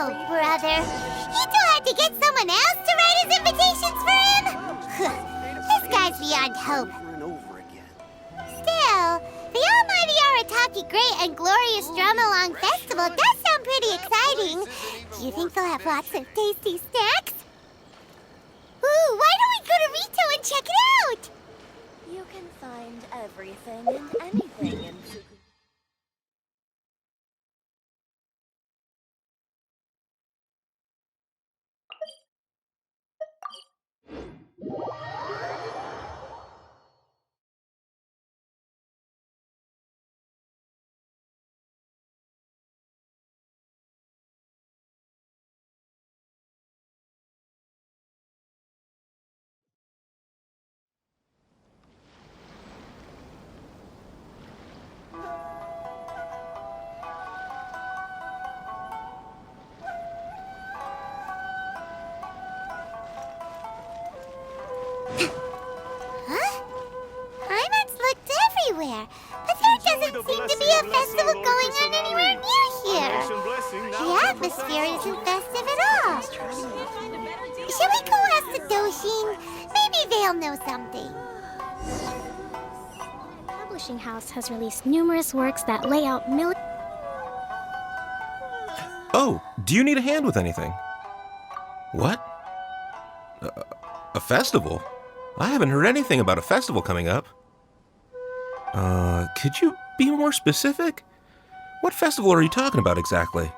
Oh, brother. He still had to get someone else to write his invitations for him? This guy's beyond hope. Still, the almighty Arataki Great and Glorious Drumalong Festival does sound pretty exciting. Do you think they'll have lots of tasty snacks? Ooh, why don't we go to Rito and check it out? You can find everything and anything in Fuku. Paimons looked everywhere, but there doesn't seem to be a festival going on anywhere near here. The atmosphere isn't festive at all. Shall we go ask the Doshin? Maybe they'll know something. The publishing house has released numerous works that lay out Oh, do you need a hand with anything? What? A festival? I haven't heard anything about a festival coming up. Could you be more specific? What festival are you talking about exactly?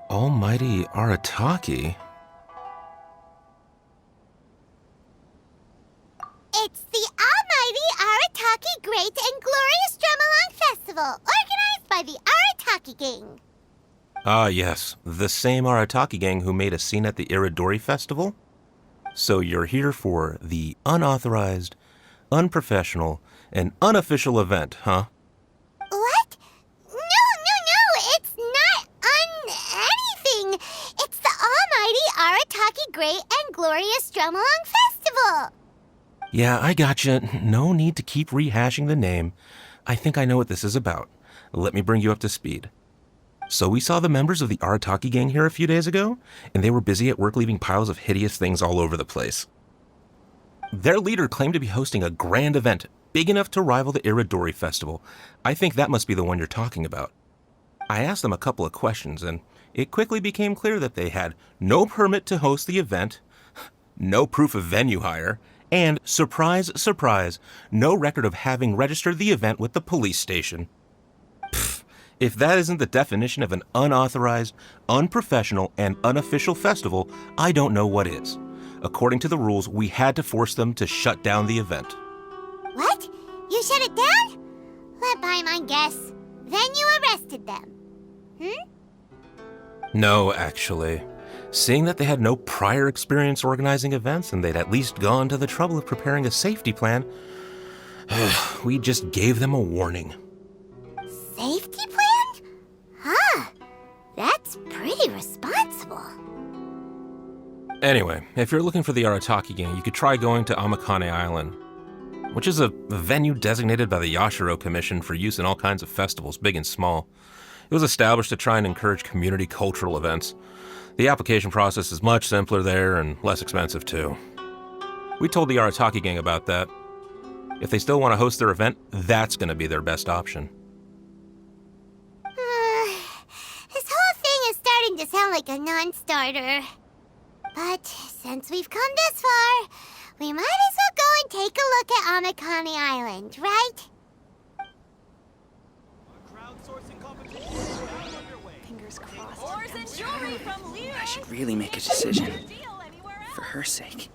Almighty Arataki? It's the almighty Arataki Great and Glorious Drumalong Festival, organized by the Arataki Gang. Ah, yes. The same Arataki gang who made a scene at the Iridori Festival? So you're here for the unauthorized, unprofessional, and unofficial event, huh? What? No, it's not anything. It's the almighty Arataki Great and Glorious Drumalong Festival. Yeah, I gotcha. No need to keep rehashing the name. I think I know what this is about. Let me bring you up to speed. So we saw the members of the Arataki gang here a few days ago, and they were busy at work leaving piles of hideous things all over the place. Their leader claimed to be hosting a grand event, big enough to rival the Iridori Festival. I think that must be the one you're talking about. I asked them a couple of questions, and it quickly became clear that they had no permit to host the event, no proof of venue hire, and, surprise, surprise, no record of having registered the event with the police station. If that isn't the definition of an unauthorized, unprofessional, and unofficial festival, I don't know what is. According to the rules, we had to force them to shut down the event. What? You shut it down? Let Paimon guess. Then you arrested them. No, actually. Seeing that they had no prior experience organizing events and they'd at least gone to the trouble of preparing a safety plan, we just gave them a warning. Safety plan? Huh. That's pretty responsible. Anyway, if you're looking for the Arataki gang, you could try going to Amakane Island, which is a venue designated by the Yashiro Commission for use in all kinds of festivals, big and small. It was established to try and encourage community cultural events. The application process is much simpler there and less expensive, too. We told the Arataki gang about that. If they still want to host their event, that's going to be their best option. This whole thing is starting to sound like a non-starter. But since we've come this far, we might as well go and take a look at Amakane Island, right? Fingers crossed. I should really make a decision. For her sake.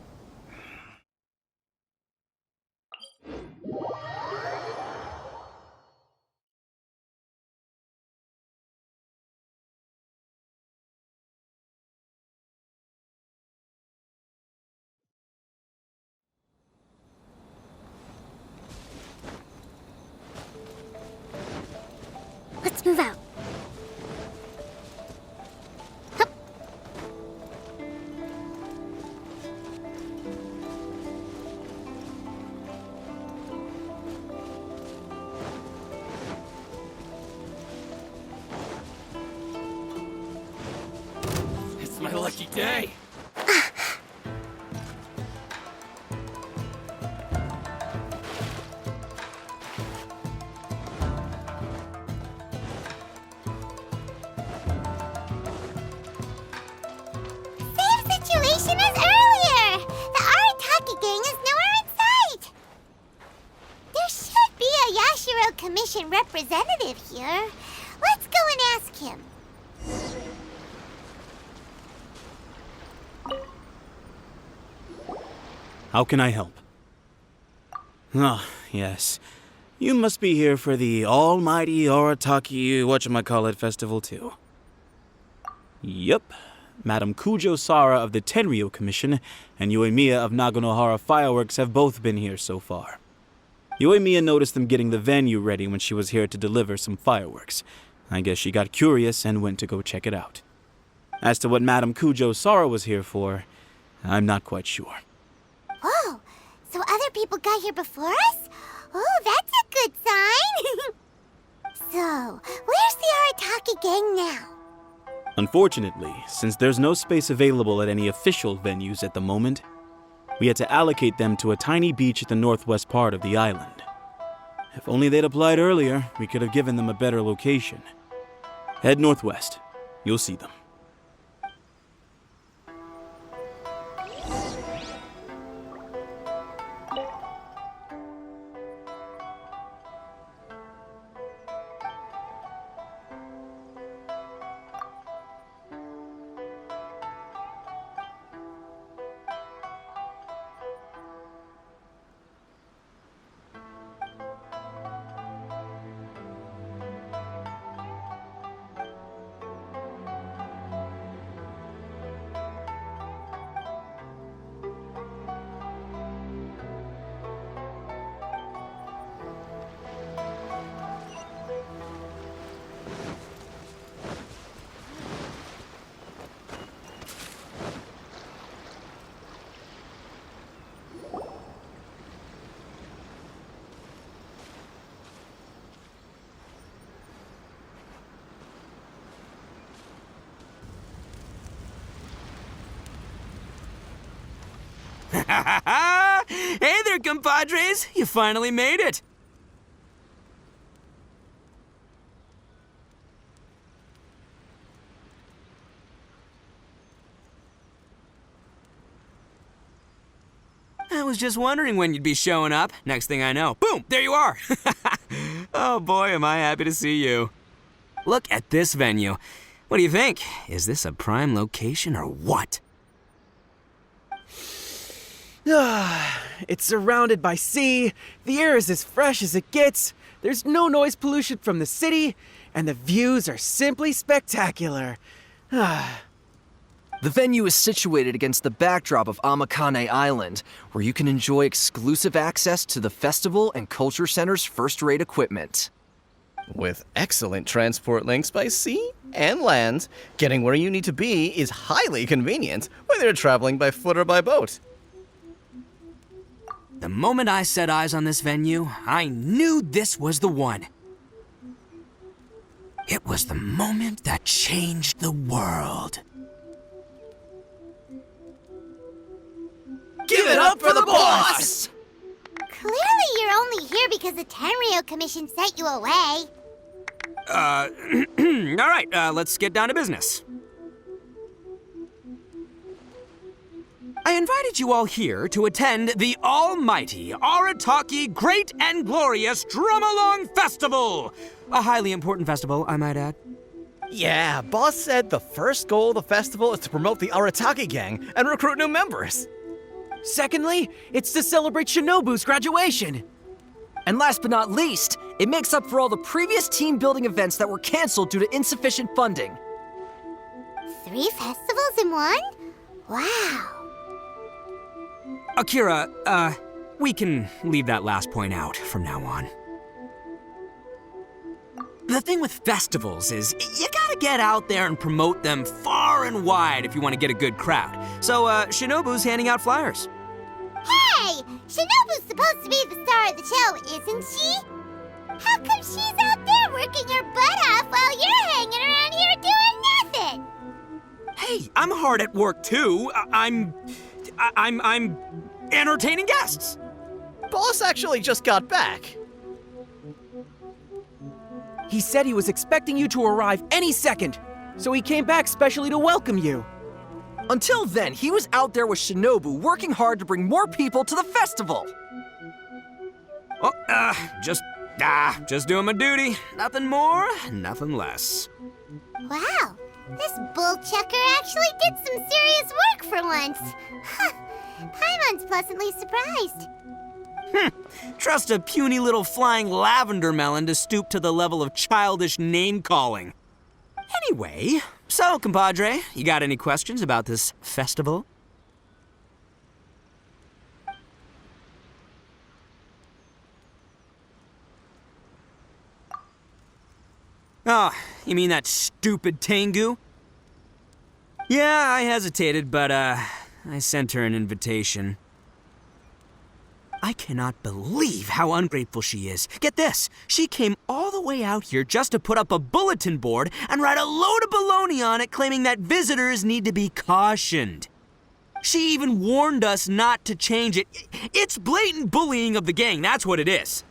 Let's move out. Hup. lucky day. Same situation as earlier! The Arataki gang is nowhere in sight! There should be a Yashiro Commission representative here. Let's go and ask him. How can I help? Ah, yes. You must be here for the almighty Arataki whatchamacallit festival too. Yep. Madam Kujo Sara of the Tenryo Commission and Yoimiya of Naganohara Fireworks have both been here so far. Yoimiya noticed them getting the venue ready when she was here to deliver some fireworks. I guess she got curious and went to go check it out. As to what Madam Kujo Sara was here for, I'm not quite sure. Oh, so other people got here before us? Oh, that's a good sign. So, where's the Arataki gang now? Unfortunately, since there's no space available at any official venues at the moment, we had to allocate them to a tiny beach at the northwest part of the island. If only they'd applied earlier, we could have given them a better location. Head northwest. You'll see them. Hey there, compadres! You finally made it! I was just wondering when you'd be showing up. Next thing I know, boom, there you are! Oh boy, am I happy to see you. Look at this venue. What do you think? Is this a prime location or what? It's surrounded by sea, the air is as fresh as it gets, there's no noise pollution from the city, and the views are simply spectacular. The venue is situated against the backdrop of Amakane Island, where you can enjoy exclusive access to the festival and culture center's first-rate equipment. With excellent transport links by sea and land, getting where you need to be is highly convenient, whether you're traveling by foot or by boat. The moment I set eyes on this venue, I knew this was the one. It was the moment that changed the world. Give it up for the boss! Clearly you're only here because the Tenryo Commission sent you away. All right, let's get down to business. I invited you all here to attend the almighty Arataki Great and Glorious Drumalong Festival! A highly important festival, I might add. Yeah, boss said the first goal of the festival is to promote the Arataki gang and recruit new members. Secondly, it's to celebrate Shinobu's graduation. And last but not least, it makes up for all the previous team-building events that were canceled due to insufficient funding. 3 festivals in one? Wow. Akira, we can leave that last point out from now on. The thing with festivals is, you gotta get out there and promote them far and wide if you want to get a good crowd. So, Shinobu's handing out flyers. Hey! Shinobu's supposed to be the star of the show, isn't she? How come she's out there working her butt off while you're hanging around here doing nothing? Hey, I'm hard at work too. I'm entertaining guests. Boss actually just got back. He said he was expecting you to arrive any second, so he came back specially to welcome you. Until then, he was out there with Shinobu working hard to bring more people to the festival. Oh, just doing my duty. Nothing more, nothing less. Wow, this bull chucker actually did some serious work for once. Huh, Paimon's pleasantly surprised. Trust a puny little flying lavender melon to stoop to the level of childish name-calling. Anyway, so, compadre, you got any questions about this festival? Oh, you mean that stupid Tengu? Yeah, I hesitated, but, I sent her an invitation. I cannot believe how ungrateful she is. Get this, she came all the way out here just to put up a bulletin board and write a load of baloney on it claiming that visitors need to be cautioned. She even warned us not to change it. It's blatant bullying of the gang, that's what it is.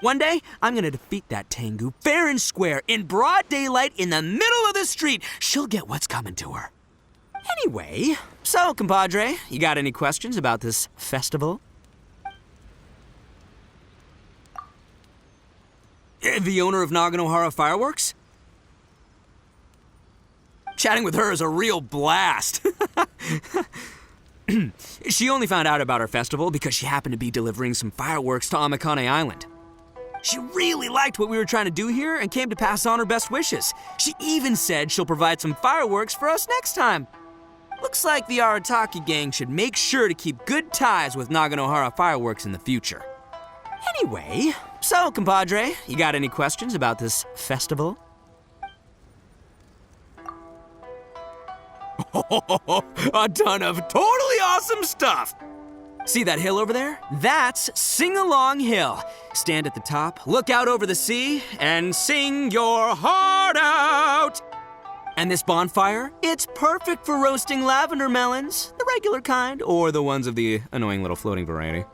One day, I'm gonna defeat that Tengu fair and square in broad daylight in the middle of the street. She'll get what's coming to her. Anyway, so, compadre, you got any questions about this festival? The owner of Naganohara Fireworks? Chatting with her is a real blast. She only found out about our festival because she happened to be delivering some fireworks to Amakane Island. She really liked what we were trying to do here and came to pass on her best wishes. She even said she'll provide some fireworks for us next time. Looks like the Arataki gang should make sure to keep good ties with Naganohara Fireworks in the future. Anyway, so, compadre, you got any questions about this festival? A ton of totally awesome stuff! See that hill over there? That's Sing-Along Hill. Stand at the top, look out over the sea, and sing your heart out! And this bonfire, it's perfect for roasting lavender melons, the regular kind, or the ones of the annoying little floating variety.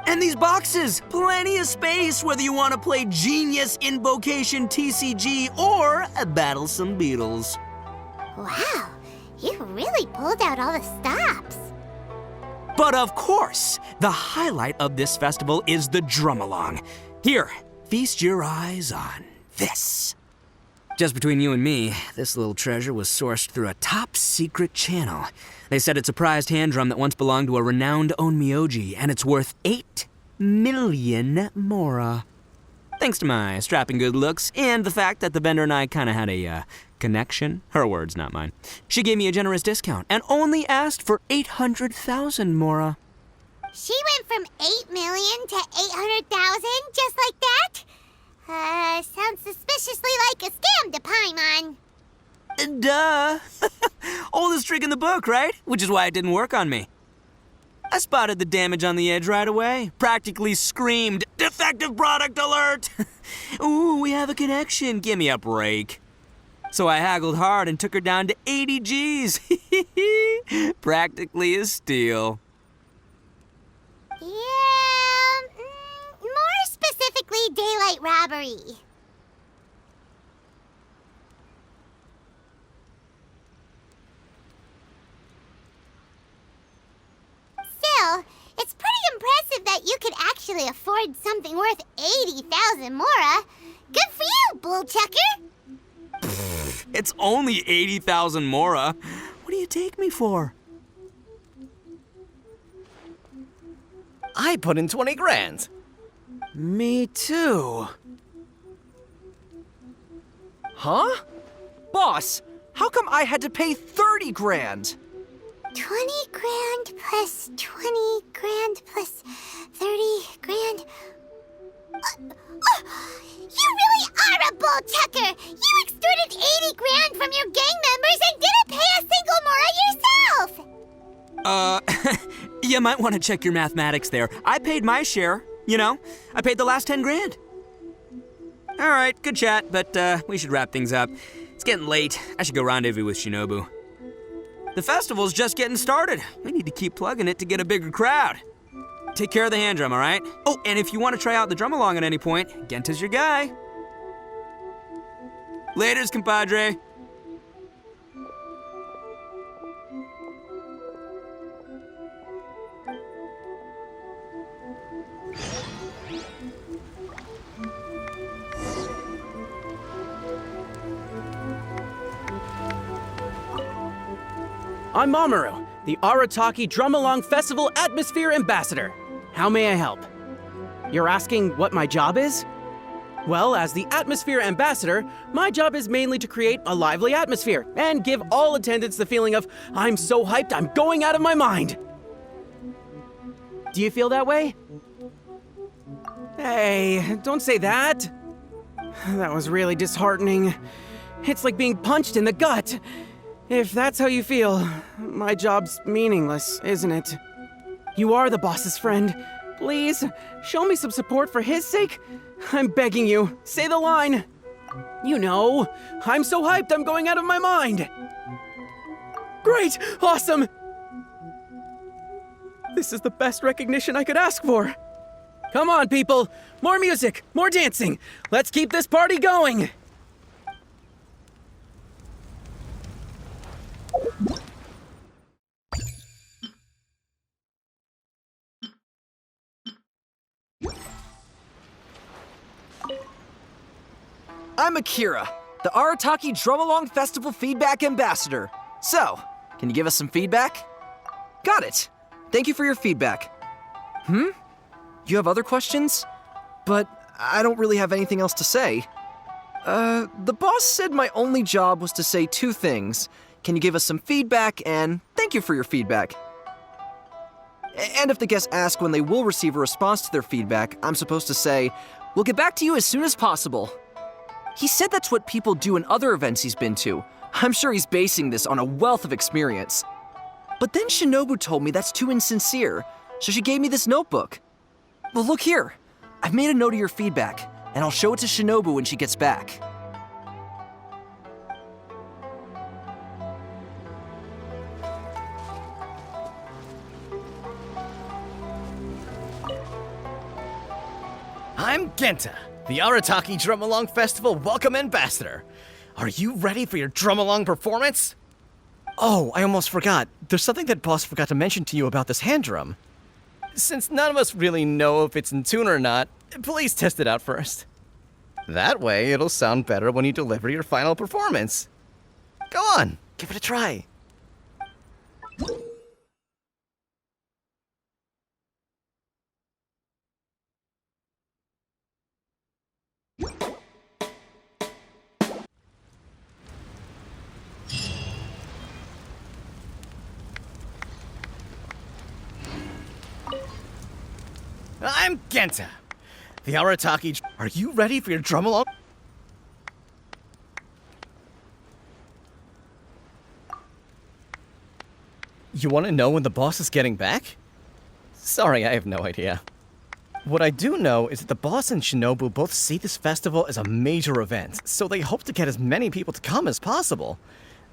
And these boxes, plenty of space whether you want to play Genius Invocation TCG or battle some beetles. Wow, you really pulled out all the stops. But of course, the highlight of this festival is the Drumalong. Here, feast your eyes on this. Just between you and me, this little treasure was sourced through a top-secret channel. They said it's a prized hand drum that once belonged to a renowned onmyoji, and it's worth 8 million mora. Thanks to my strapping good looks and the fact that the vendor and I kind of had a connection. Her words, not mine. She gave me a generous discount and only asked for 800,000 mora. She went from 8 million to 800,000 just like that? Sounds suspiciously like a scam to Paimon. Duh. Oldest trick in the book, right? Which is why it didn't work on me. I spotted the damage on the edge right away. Practically screamed, "Defective product alert!" Ooh, we have a connection. Give me a break. So I haggled hard and took her down to 80 G's. Practically a steal. Yeah, more specifically, daylight robbery. Still, it's pretty impressive that you could actually afford something worth 80,000 mora. Good for you, bull chucker. It's only 80,000 mora. What do you take me for? I put in 20 grand. Me too. Huh? Boss, how come I had to pay 30 grand? 20 grand plus 20 grand plus 30 grand. You really are a bull chucker! You extorted 80 grand from your gang members and didn't pay a single mora yourself! You might want to check your mathematics there. I paid my share, you know? I paid the last 10 grand. All right, good chat, but we should wrap things up. It's getting late. I should go rendezvous with Shinobu. The festival's just getting started. We need to keep plugging it to get a bigger crowd. Take care of the hand drum, all right? Oh, and if you want to try out the Drumalong at any point, Genta's your guy. Laters, compadre. I'm Mamoru, the Arataki Drumalong Festival Atmosphere Ambassador. How may I help? You're asking what my job is? Well, as the Atmosphere Ambassador, my job is mainly to create a lively atmosphere and give all attendants the feeling of, I'm so hyped, I'm going out of my mind. Do you feel that way? Hey, don't say that. That was really disheartening. It's like being punched in the gut. If that's how you feel, my job's meaningless, isn't it? You are the boss's friend. Please, show me some support for his sake. I'm begging you, say the line. You know, I'm so hyped I'm going out of my mind. Great, awesome. This is the best recognition I could ask for. Come on, people, more music, more dancing. Let's keep this party going. I'm Akira, the Arataki Drumalong Festival Feedback Ambassador. So, can you give us some feedback? Got it. Thank you for your feedback. You have other questions? But I don't really have anything else to say. The boss said my only job was to say two things. Can you give us some feedback, and thank you for your feedback. And if the guests ask when they will receive a response to their feedback, I'm supposed to say, we'll get back to you as soon as possible. He said that's what people do in other events he's been to. I'm sure he's basing this on a wealth of experience. But then Shinobu told me that's too insincere, so she gave me this notebook. Well, look here. I've made a note of your feedback, and I'll show it to Shinobu when she gets back. I'm Genta, the Arataki Drumalong Festival Welcome Ambassador. Are you ready for your Drumalong performance? Oh, I almost forgot. There's something that Boss forgot to mention to you about this hand drum. Since none of us really know if it's in tune or not, please test it out first. That way, it'll sound better when you deliver your final performance. Go on, give it a try. I'm Genta, the Arataki. Are you ready for your Drumalong? You want to know when the boss is getting back? Sorry, I have no idea. What I do know is that the boss and Shinobu both see this festival as a major event, so they hope to get as many people to come as possible.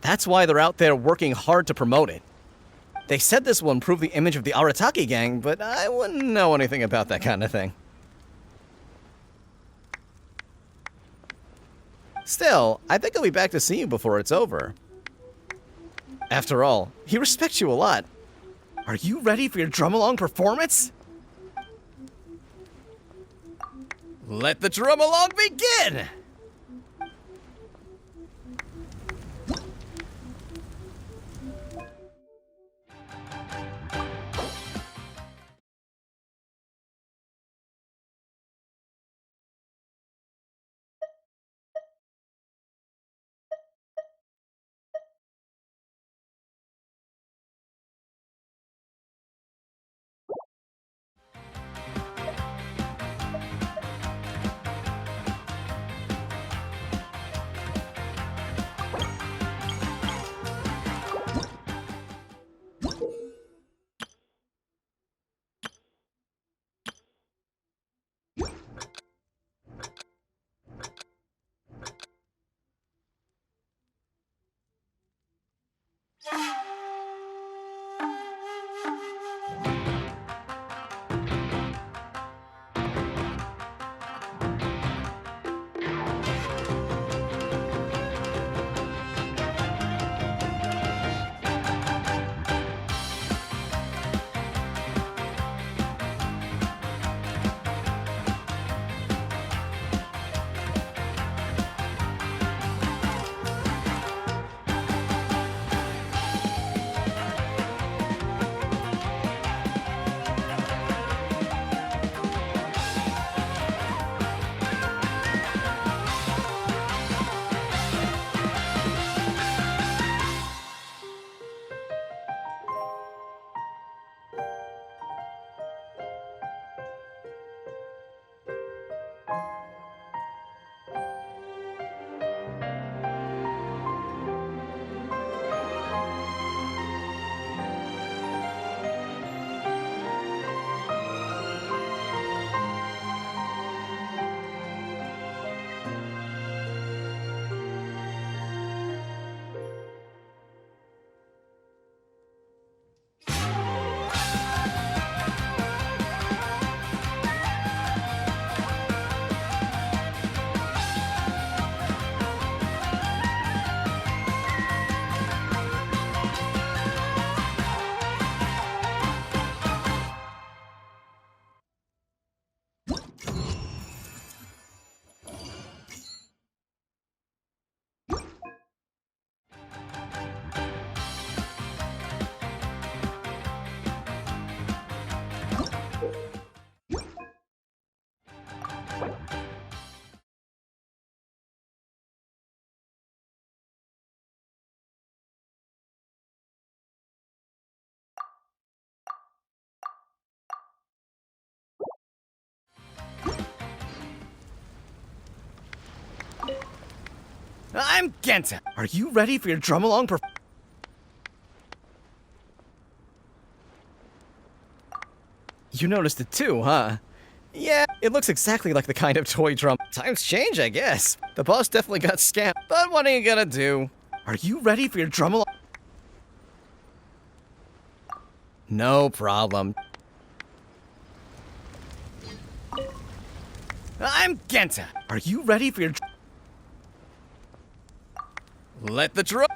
That's why they're out there working hard to promote it. They said this will improve the image of the Arataki gang, but I wouldn't know anything about that kind of thing. Still, I think I'll be back to see you before it's over. After all, he respects you a lot. Are you ready for your Drumalong performance? Let the Drumalong begin! I'm Genta. Are you ready for your Drumalong You noticed it too, huh? Yeah, it looks exactly like the kind of toy drum. Times change, I guess. The boss definitely got scammed, but what are you gonna do? Are you ready for your Drumalong? No problem. I'm Genta. Are you ready for your Let the drum.